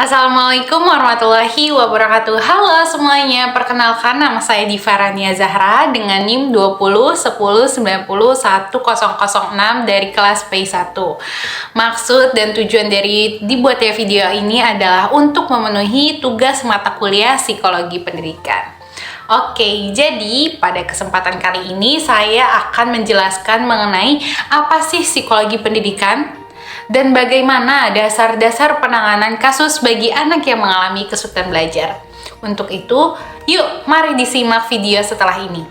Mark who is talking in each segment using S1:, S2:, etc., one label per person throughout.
S1: Assalamualaikum warahmatullahi wabarakatuh. Halo semuanya, perkenalkan nama saya Divarania Zahra dengan NIM 2010909106 dari kelas P1. Maksud dan tujuan dari dibuatnya video ini adalah untuk memenuhi tugas mata kuliah Psikologi Pendidikan. Oke, jadi pada kesempatan kali ini saya akan menjelaskan mengenai apa sih psikologi pendidikan dan bagaimana dasar-dasar penanganan kasus bagi anak yang mengalami kesulitan belajar. Untuk itu, yuk mari disimak video setelah ini.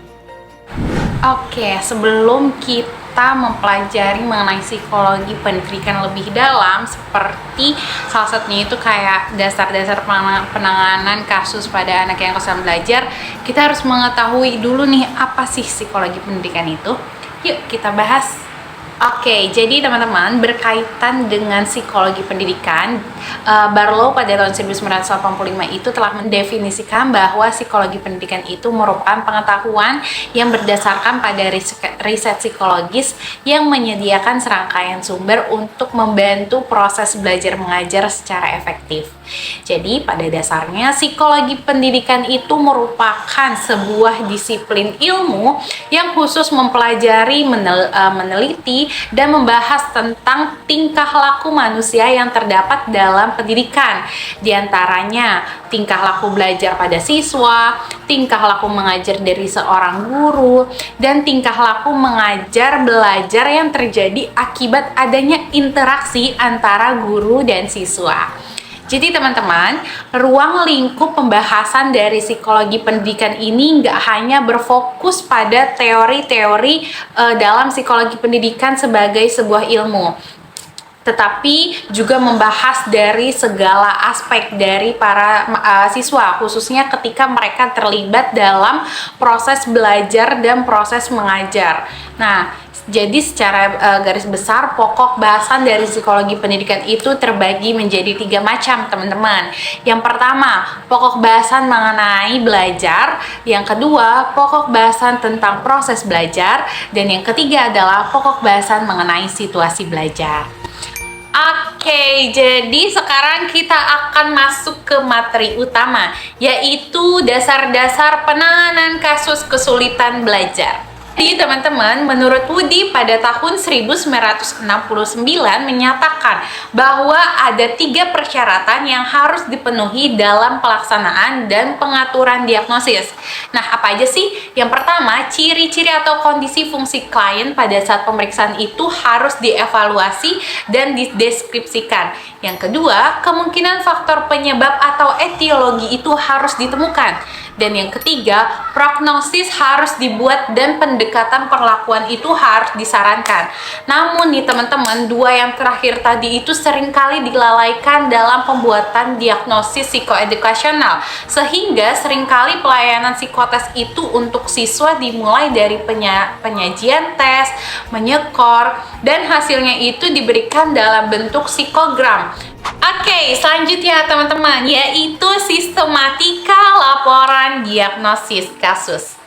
S1: Oke, sebelum kita mempelajari mengenai psikologi pendidikan lebih dalam, seperti salah satunya itu kayak dasar-dasar penanganan kasus pada anak yang kesulitan belajar, kita harus mengetahui dulu nih apa sih psikologi pendidikan itu. Yuk kita bahas. Oke, jadi teman-teman, berkaitan dengan psikologi pendidikan, Barlow pada tahun 1985 itu telah mendefinisikan bahwa psikologi pendidikan itu merupakan pengetahuan yang berdasarkan pada riset psikologis yang menyediakan serangkaian sumber untuk membantu proses belajar mengajar secara efektif. Jadi, pada dasarnya psikologi pendidikan itu merupakan sebuah disiplin ilmu yang khusus mempelajari, meneliti, dan membahas tentang tingkah laku manusia yang terdapat dalam pendidikan. Di antaranya, tingkah laku belajar pada siswa, tingkah laku mengajar dari seorang guru, dan tingkah laku mengajar belajar yang terjadi akibat adanya interaksi antara guru dan siswa. Jadi teman-teman, ruang lingkup pembahasan dari psikologi pendidikan ini nggak hanya berfokus pada teori-teori dalam psikologi pendidikan sebagai sebuah ilmu, tetapi juga membahas dari segala aspek dari para siswa, khususnya ketika mereka terlibat dalam proses belajar dan proses mengajar. Nah, jadi secara garis besar pokok bahasan dari psikologi pendidikan itu terbagi menjadi 3 macam, teman-teman. Yang pertama, pokok bahasan mengenai belajar. Yang kedua, pokok bahasan tentang proses belajar. Dan yang ketiga adalah pokok bahasan mengenai situasi belajar. Oke, jadi sekarang kita akan masuk ke materi utama, yaitu dasar-dasar penanganan kasus kesulitan belajar. Jadi teman-teman, menurut Woody pada tahun 1969 menyatakan bahwa ada 3 persyaratan yang harus dipenuhi dalam pelaksanaan dan pengaturan diagnosis. Nah, apa aja sih? Yang pertama, ciri-ciri atau kondisi fungsi klien pada saat pemeriksaan itu harus dievaluasi dan dideskripsikan. Yang kedua, kemungkinan faktor penyebab atau etiologi itu harus ditemukan. Dan yang ketiga, prognosis harus dibuat dan pendekatan perlakuan itu harus disarankan. Namun nih teman-teman, 2 yang terakhir tadi itu seringkali dilalaikan dalam pembuatan diagnosis psikoedukasional, sehingga seringkali pelayanan psikotes itu untuk siswa dimulai dari penyajian tes, menyekor, dan hasilnya itu diberikan dalam bentuk psikogram. Oke, selanjutnya teman-teman, yaitu sistematika laporan diagnosis kasus.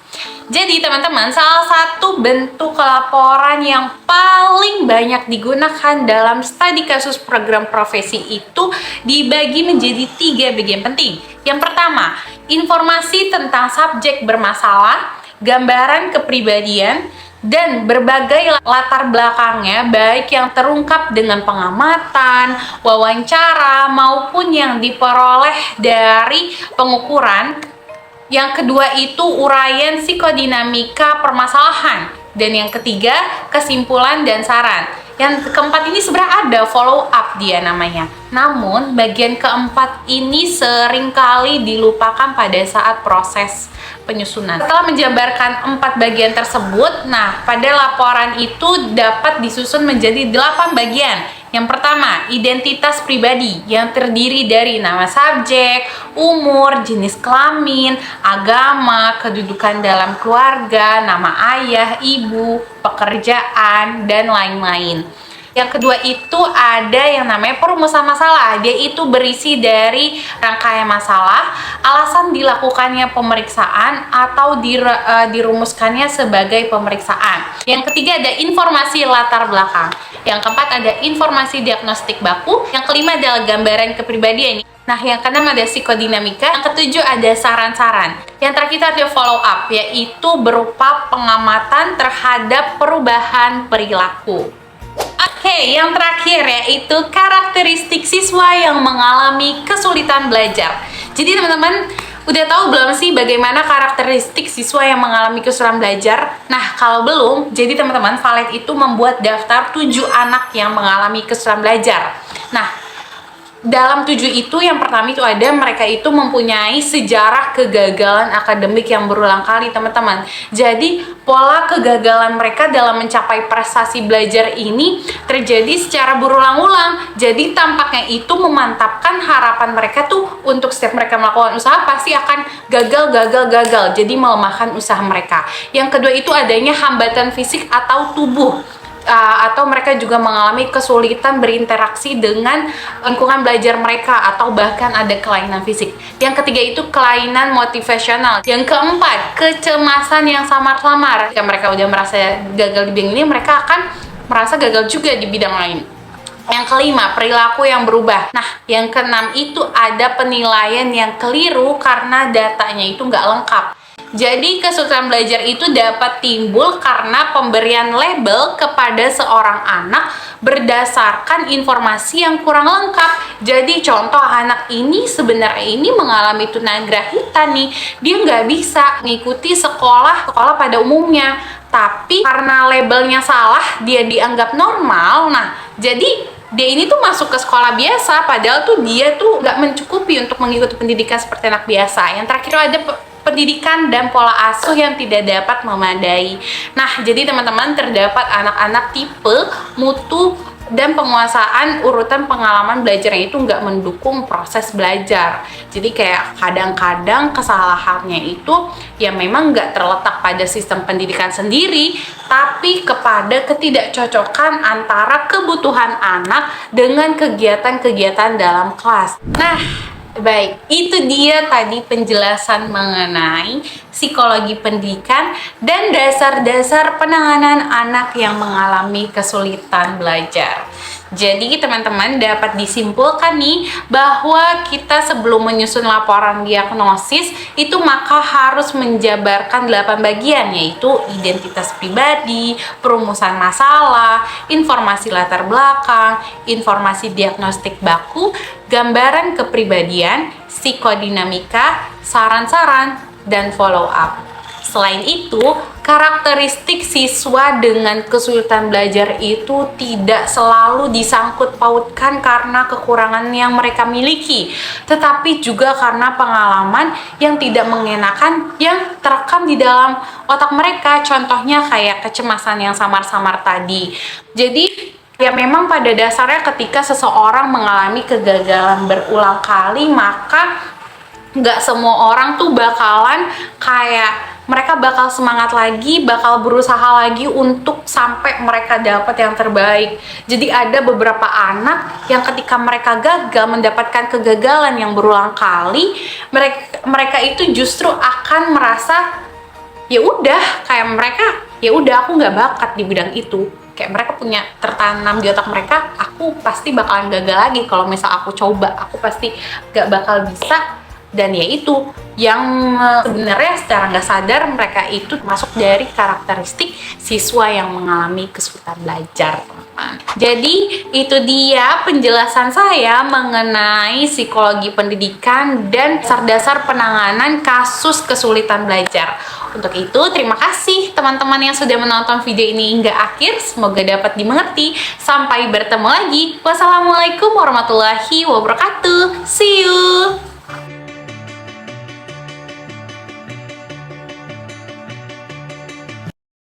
S1: Jadi teman-teman, salah satu bentuk laporan yang paling banyak digunakan dalam studi kasus program profesi itu dibagi menjadi 3 bagian penting. Yang pertama, informasi tentang subjek bermasalah, gambaran kepribadian, dan berbagai latar belakangnya, baik yang terungkap dengan pengamatan, wawancara, maupun yang diperoleh dari pengukuran. Yang kedua itu uraian psikodinamika permasalahan. Dan yang ketiga, kesimpulan dan saran. Yang keempat ini sebenarnya ada follow up dia namanya. Namun, bagian keempat ini seringkali dilupakan pada saat proses penyusunan. Setelah menjabarkan 4 bagian tersebut, nah pada laporan itu dapat disusun menjadi 8 bagian. Yang pertama, identitas pribadi yang terdiri dari nama subjek, umur, jenis kelamin, agama, kedudukan dalam keluarga, nama ayah, ibu, pekerjaan, dan lain-lain. Yang kedua itu ada yang namanya perumusan masalah. Dia itu berisi dari rangkaian masalah, alasan dilakukannya pemeriksaan atau dirumuskannya sebagai pemeriksaan. Yang ketiga ada informasi latar belakang. Yang keempat ada informasi diagnostik baku. Yang kelima adalah gambaran kepribadian. Nah, yang keenam ada psikodinamika, yang ketujuh ada saran-saran. Yang terakhir ada follow up, yaitu berupa pengamatan terhadap perubahan perilaku. Oke, yang terakhir yaitu karakteristik siswa yang mengalami kesulitan belajar. Jadi teman-teman, udah tahu belum sih bagaimana karakteristik siswa yang mengalami kesulitan belajar? Nah, kalau belum, jadi teman-teman, Valet itu membuat daftar 7 anak yang mengalami kesulitan belajar. Nah, dalam 7 itu, yang pertama itu ada mereka itu mempunyai sejarah kegagalan akademik yang berulang kali, teman-teman. Jadi, pola kegagalan mereka dalam mencapai prestasi belajar ini terjadi secara berulang-ulang. Jadi, tampaknya itu memantapkan harapan mereka tuh untuk setiap mereka melakukan usaha pasti akan gagal. Jadi, melemahkan usaha mereka. Yang kedua itu adanya hambatan fisik atau tubuh. Atau mereka juga mengalami kesulitan berinteraksi dengan lingkungan belajar mereka, atau bahkan ada kelainan fisik. Yang ketiga itu kelainan motivasional. Yang keempat, kecemasan yang samar-samar. Jika mereka udah merasa gagal di bidang ini, mereka akan merasa gagal juga di bidang lain. Yang kelima, perilaku yang berubah. Nah, yang keenam itu ada penilaian yang keliru karena datanya itu nggak lengkap. Jadi, kesulitan belajar itu dapat timbul karena pemberian label kepada seorang anak berdasarkan informasi yang kurang lengkap. Jadi, contoh anak ini sebenarnya ini mengalami tunagrahita nih. Dia nggak bisa mengikuti sekolah pada umumnya. Tapi karena labelnya salah, dia dianggap normal. Nah, jadi dia ini tuh masuk ke sekolah biasa, padahal tuh dia tuh nggak mencukupi untuk mengikuti pendidikan seperti anak biasa. Yang terakhir ada pendidikan dan pola asuh yang tidak dapat memadai. Nah, jadi teman-teman, terdapat anak-anak tipe, mutu, dan penguasaan urutan pengalaman belajarnya itu nggak mendukung proses belajar. Jadi kayak kadang-kadang kesalahannya itu ya memang nggak terletak pada sistem pendidikan sendiri, tapi kepada ketidakcocokan antara kebutuhan anak dengan kegiatan-kegiatan dalam kelas. Nah, baik, itu dia tadi penjelasan mengenai psikologi pendidikan dan dasar-dasar penanganan anak yang mengalami kesulitan belajar. Jadi teman-teman dapat disimpulkan nih bahwa kita sebelum menyusun laporan diagnosis itu maka harus menjabarkan 8 bagian, yaitu identitas pribadi, perumusan masalah, informasi latar belakang, informasi diagnostik baku, gambaran kepribadian, psikodinamika, saran-saran, dan follow up. Selain itu, karakteristik siswa dengan kesulitan belajar itu tidak selalu disangkut pautkan karena kekurangan yang mereka miliki, tetapi juga karena pengalaman yang tidak mengenakan yang terekam di dalam otak mereka. Contohnya kayak kecemasan yang samar-samar tadi. Jadi, ya memang pada dasarnya ketika seseorang mengalami kegagalan berulang kali, maka nggak semua orang tuh bakalan kayak mereka bakal semangat lagi, bakal berusaha lagi untuk sampai mereka dapat yang terbaik. Jadi ada beberapa anak yang ketika mereka gagal, mendapatkan kegagalan yang berulang kali, mereka itu justru akan merasa ya udah, kayak mereka ya udah aku nggak bakat di bidang itu. Kayak mereka punya tertanam di otak mereka, aku pasti bakalan gagal lagi kalau misal aku coba, aku pasti nggak bakal bisa. Dan ya itu yang sebenarnya secara nggak sadar mereka itu masuk dari karakteristik siswa yang mengalami kesulitan belajar, teman-teman. Jadi itu dia penjelasan saya mengenai psikologi pendidikan dan dasar-dasar penanganan kasus kesulitan belajar. Untuk itu, terima kasih teman-teman yang sudah menonton video ini hingga akhir. Semoga dapat dimengerti. Sampai bertemu lagi. Wassalamualaikum warahmatullahi wabarakatuh. See you.